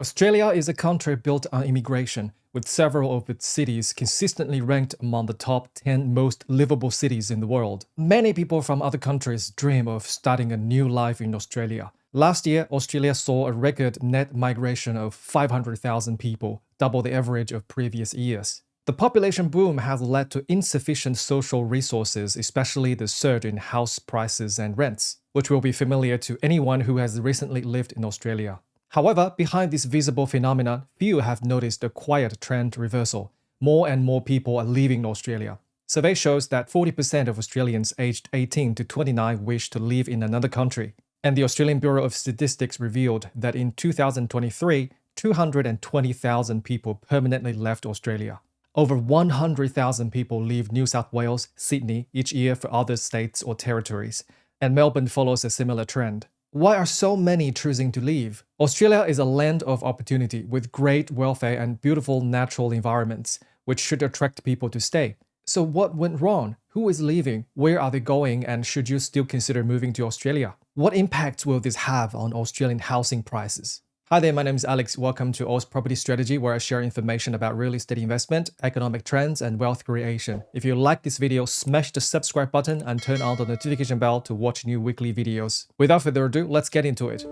Australia is a country built on immigration, with several of its cities consistently ranked among the top 10 most livable cities in the world. Many people from other countries dream of starting a new life in Australia. Last year, Australia saw a record net migration of 500,000 people, double the average of previous years. The population boom has led to insufficient social resources, especially the surge in house prices and rents, which will be familiar to anyone who has recently lived in Australia. However, behind this visible phenomenon, few have noticed a quiet trend reversal. More and more people are leaving Australia. Survey shows that 40% of Australians aged 18 to 29 wish to live in another country. And the Australian Bureau of Statistics revealed that in 2023, 220,000 people permanently left Australia. Over 100,000 people leave New South Wales, Sydney each year for other states or territories, and Melbourne follows a similar trend. Why are so many choosing to leave? Australia is a land of opportunity with great welfare and beautiful natural environments, which should attract people to stay. So what went wrong? Who is leaving? Where are they going? And should you still consider moving to Australia? What impacts will this have on Australian housing prices? Hi there, my name is Alex. Welcome to Oz Property Strategy, where I share information about real estate investment, economic trends, and wealth creation. If you like this video, smash the subscribe button and turn on the notification bell to watch new weekly videos. Without further ado, let's get into it.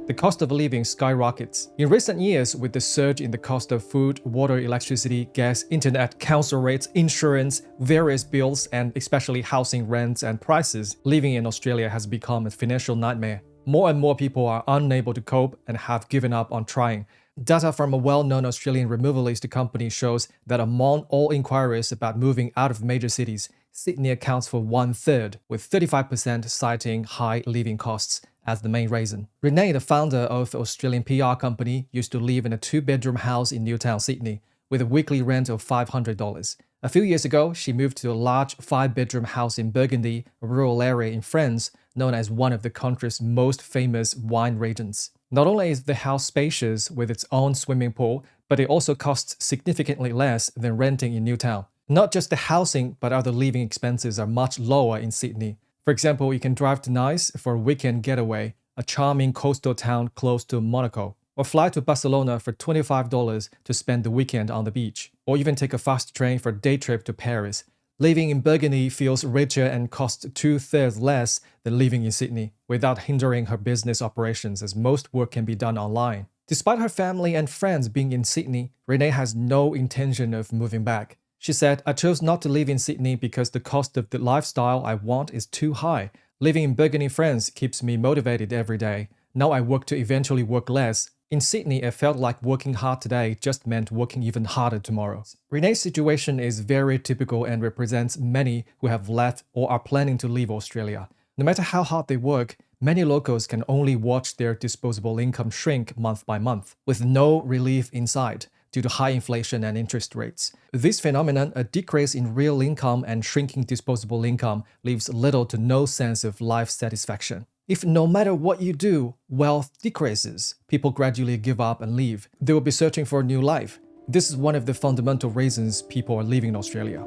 The cost of living skyrockets. In recent years, with the surge in the cost of food, water, electricity, gas, internet, council rates, insurance, various bills, and especially housing rents and prices, living in Australia has become a financial nightmare. More and more people are unable to cope and have given up on trying. Data from a well-known Australian removalist company shows that among all inquiries about moving out of major cities, Sydney accounts for 1/3, with 35% citing high living costs as the main reason. Renee, the founder of the Australian PR company, used to live in a 2-bedroom house in Newtown, Sydney, with a weekly rent of $500. A few years ago, she moved to a large 5-bedroom house in Burgundy, a rural area in France, known as one of the country's most famous wine regions. Not only is the house spacious with its own swimming pool, but it also costs significantly less than renting in Newtown. Not just the housing, but other living expenses are much lower in Sydney. For example, you can drive to Nice for a weekend getaway, a charming coastal town close to Monaco, or fly to Barcelona for $25 to spend the weekend on the beach, or even take a fast train for a day trip to Paris. Living in Burgundy feels richer and costs 2/3 less than living in Sydney, without hindering her business operations as most work can be done online. Despite her family and friends being in Sydney, Renee has no intention of moving back. She said, "I chose not to live in Sydney because the cost of the lifestyle I want is too high. Living in Burgundy, France keeps me motivated every day. Now I work to eventually work less. In Sydney, it felt like working hard today just meant working even harder tomorrow." Renee's situation is very typical and represents many who have left or are planning to leave Australia. No matter how hard they work, many locals can only watch their disposable income shrink month by month, with no relief in sight due to high inflation and interest rates. This phenomenon, a decrease in real income and shrinking disposable income, leaves little to no sense of life satisfaction. If no matter what you do, wealth decreases, people gradually give up and leave. They will be searching for a new life. This is one of the fundamental reasons people are leaving Australia.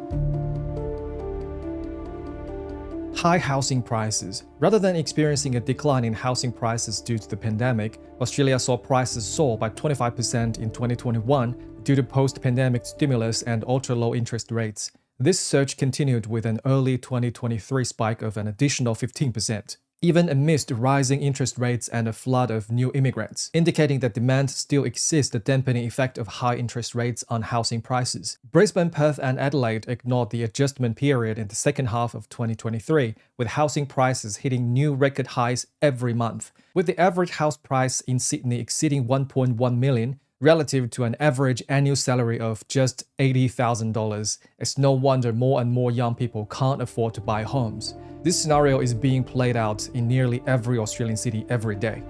High housing prices. Rather than experiencing a decline in housing prices due to the pandemic, Australia saw prices soar by 25% in 2021 due to post-pandemic stimulus and ultra-low interest rates. This surge continued with an early 2023 spike of an additional 15%. Even amidst rising interest rates and a flood of new immigrants, indicating that demand still exists, the dampening effect of high interest rates on housing prices. Brisbane, Perth, and Adelaide ignored the adjustment period in the second half of 2023, with housing prices hitting new record highs every month, with the average house price in Sydney exceeding $1.1 million, relative to an average annual salary of just $80,000. It's no wonder more and more young people can't afford to buy homes. This scenario is being played out in nearly every Australian city every day.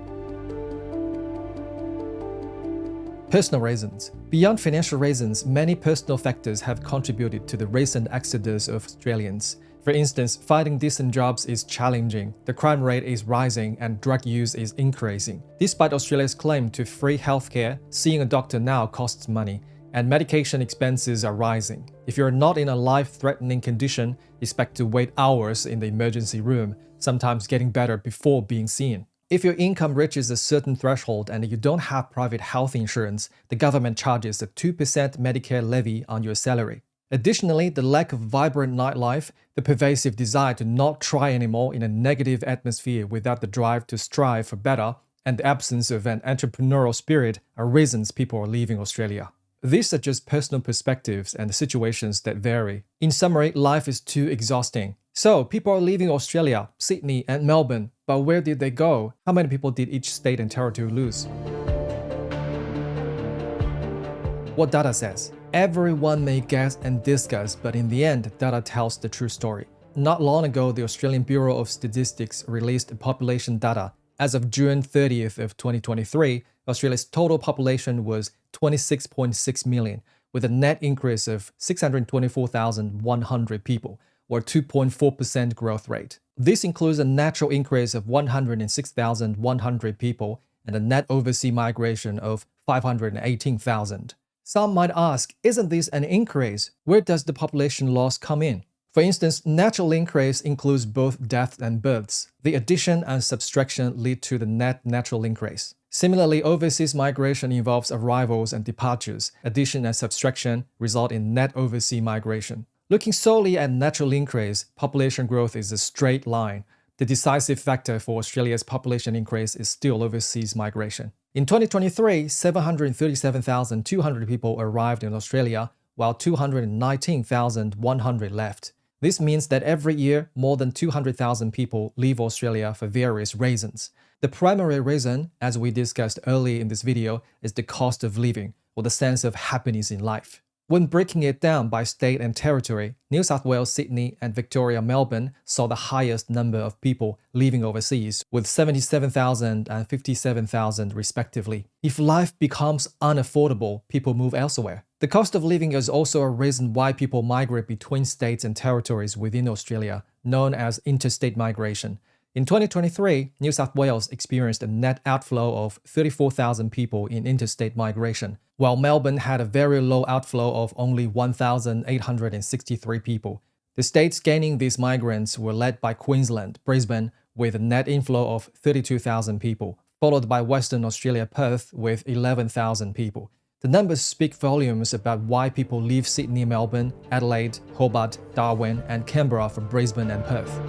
Personal reasons. Beyond financial reasons, many personal factors have contributed to the recent exodus of Australians. For instance, finding decent jobs is challenging, the crime rate is rising, and drug use is increasing. Despite Australia's claim to free healthcare, seeing a doctor now costs money, and medication expenses are rising. If you're not in a life-threatening condition, expect to wait hours in the emergency room, sometimes getting better before being seen. If your income reaches a certain threshold and you don't have private health insurance, the government charges a 2% Medicare levy on your salary. Additionally, the lack of vibrant nightlife, the pervasive desire to not try anymore in a negative atmosphere without the drive to strive for better, and the absence of an entrepreneurial spirit are reasons people are leaving Australia. These are just personal perspectives and situations that vary. In summary, life is too exhausting. So, people are leaving Australia, Sydney and Melbourne, but where did they go? How many people did each state and territory lose? What data says? Everyone may guess and discuss, but in the end, data tells the true story. Not long ago, the Australian Bureau of Statistics released population data. As of June 30th of 2023, Australia's total population was 26.6 million, with a net increase of 624,100 people, or 2.4% growth rate. This includes a natural increase of 106,100 people and a net overseas migration of 518,000. Some might ask, isn't this an increase? Where does the population loss come in? For instance, natural increase includes both deaths and births. The addition and subtraction lead to the net natural increase. Similarly, overseas migration involves arrivals and departures. Addition and subtraction result in net overseas migration. Looking solely at natural increase, population growth is a straight line. The decisive factor for Australia's population increase is still overseas migration. In 2023, 737,200 people arrived in Australia, while 219,100 left. This means that every year, more than 200,000 people leave Australia for various reasons. The primary reason, as we discussed earlier in this video, is the cost of living, or the sense of happiness in life. When breaking it down by state and territory, New South Wales, Sydney, and Victoria, Melbourne saw the highest number of people leaving overseas, with 77,000 and 57,000 respectively. If life becomes unaffordable, people move elsewhere. The cost of living is also a reason why people migrate between states and territories within Australia, known as interstate migration. In 2023, New South Wales experienced a net outflow of 34,000 people in interstate migration, while Melbourne had a very low outflow of only 1,863 people. The states gaining these migrants were led by Queensland, Brisbane, with a net inflow of 32,000 people, followed by Western Australia, Perth, with 11,000 people. The numbers speak volumes about why people leave Sydney, Melbourne, Adelaide, Hobart, Darwin, and Canberra for Brisbane and Perth.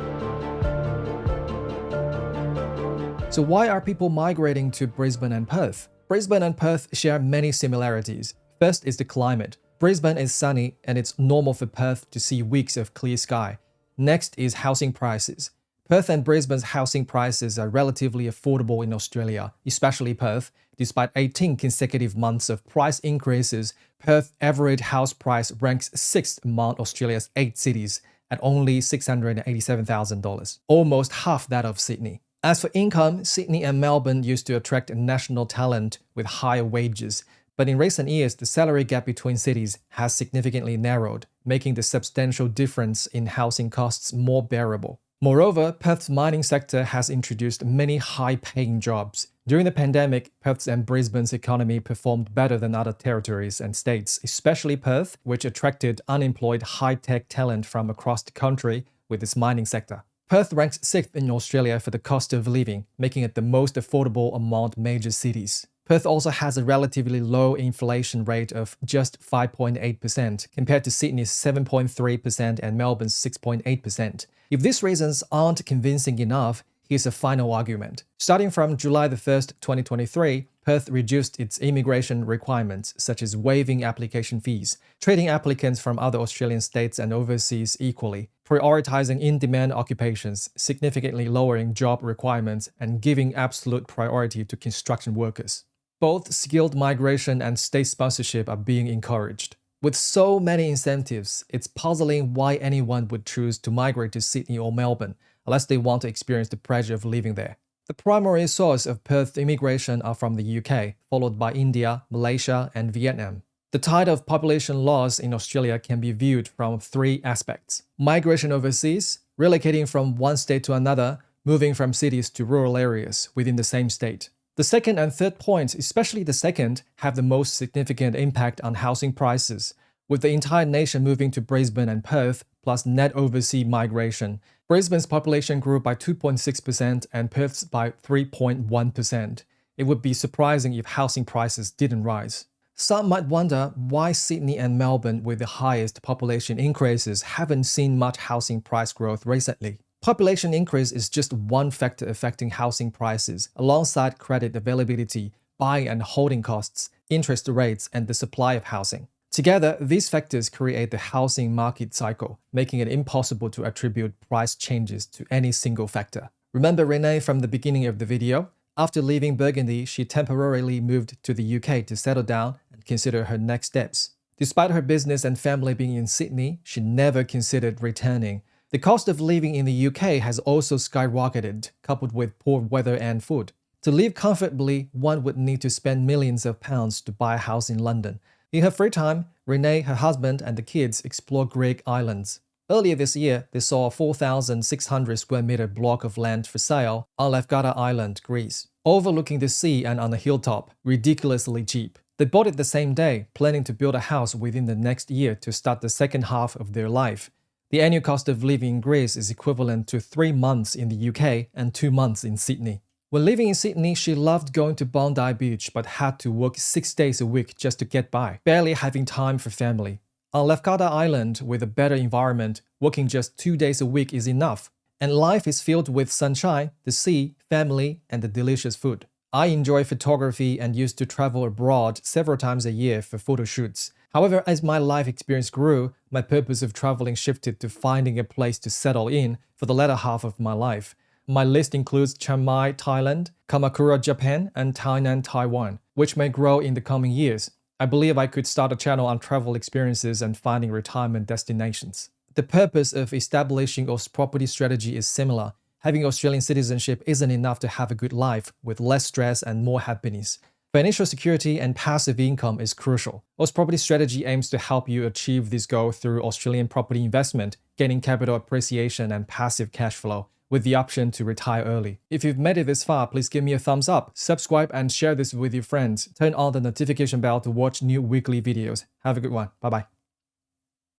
So why are people migrating to Brisbane and Perth? Brisbane and Perth share many similarities. First is the climate. Brisbane is sunny and it's normal for Perth to see weeks of clear sky. Next is housing prices. Perth and Brisbane's housing prices are relatively affordable in Australia, especially Perth. Despite 18 consecutive months of price increases, Perth's average house price ranks 6th among Australia's 8 cities at only $687,000, almost half that of Sydney. As for income, Sydney and Melbourne used to attract national talent with higher wages, but in recent years, the salary gap between cities has significantly narrowed, making the substantial difference in housing costs more bearable. Moreover, Perth's mining sector has introduced many high-paying jobs. During the pandemic, Perth's and Brisbane's economy performed better than other territories and states, especially Perth, which attracted unemployed high-tech talent from across the country with its mining sector. Perth ranks 6th in Australia for the cost of living, making it the most affordable among major cities. Perth also has a relatively low inflation rate of just 5.8%, compared to Sydney's 7.3% and Melbourne's 6.8%. If these reasons aren't convincing enough, here's a final argument. Starting from July 1st, 2023, Perth reduced its immigration requirements, such as waiving application fees, treating applicants from other Australian states and overseas equally, prioritizing in-demand occupations, significantly lowering job requirements, and giving absolute priority to construction workers. Both skilled migration and state sponsorship are being encouraged. With so many incentives, it's puzzling why anyone would choose to migrate to Sydney or Melbourne, unless they want to experience the pressure of living there. The primary source of Perth immigration are from the UK, followed by India, Malaysia, and Vietnam. The tide of population loss in Australia can be viewed from 3 aspects: migration overseas, relocating from one state to another, moving from cities to rural areas within the same state. The second and third points, especially the second, have the most significant impact on housing prices. with the entire nation moving to Brisbane and Perth, plus net overseas migration. Brisbane's population grew by 2.6% and Perth's by 3.1%. It would be surprising if housing prices didn't rise. Some might wonder why Sydney and Melbourne, with the highest population increases, haven't seen much housing price growth recently. Population increase is just one factor affecting housing prices, alongside credit availability, buying and holding costs, interest rates, and the supply of housing. Together, these factors create the housing market cycle, making it impossible to attribute price changes to any single factor. Remember Renee from the beginning of the video? After leaving Burgundy, she temporarily moved to the UK to settle down and consider her next steps. Despite her business and family being in Sydney, she never considered returning. The cost of living in the UK has also skyrocketed, coupled with poor weather and food. To live comfortably, one would need to spend millions of pounds to buy a house in London. In her free time, Renee, her husband, and the kids explore Greek islands. Earlier this year, they saw a 4,600 square meter block of land for sale on Lefkada Island, Greece, overlooking the sea and on a hilltop, ridiculously cheap. They bought it the same day, planning to build a house within the next year to start the second half of their life. The annual cost of living in Greece is equivalent to 3 months in the UK and 2 months in Sydney. When living in Sydney, she loved going to Bondi Beach but had to work 6 days a week just to get by, barely having time for family. On Lefkada Island, with a better environment, working just 2 days a week is enough, and life is filled with sunshine, the sea, family, and the delicious food. I enjoy photography and used to travel abroad several times a year for photo shoots. However, as my life experience grew, my purpose of traveling shifted to finding a place to settle in for the latter half of my life. My list includes Chiang Mai, Thailand, Kamakura, Japan, and Tainan, Taiwan, which may grow in the coming years. I believe I could start a channel on travel experiences and finding retirement destinations. The purpose of establishing a property strategy is similar. Having Australian citizenship isn't enough to have a good life with less stress and more happiness. Financial security and passive income is crucial. Oz Property Strategy aims to help you achieve this goal through Australian property investment, gaining capital appreciation and passive cash flow, with the option to retire early. If you've made it this far, please give me a thumbs up, subscribe and share this with your friends. Turn on the notification bell to watch new weekly videos. Have a good one. Bye-bye.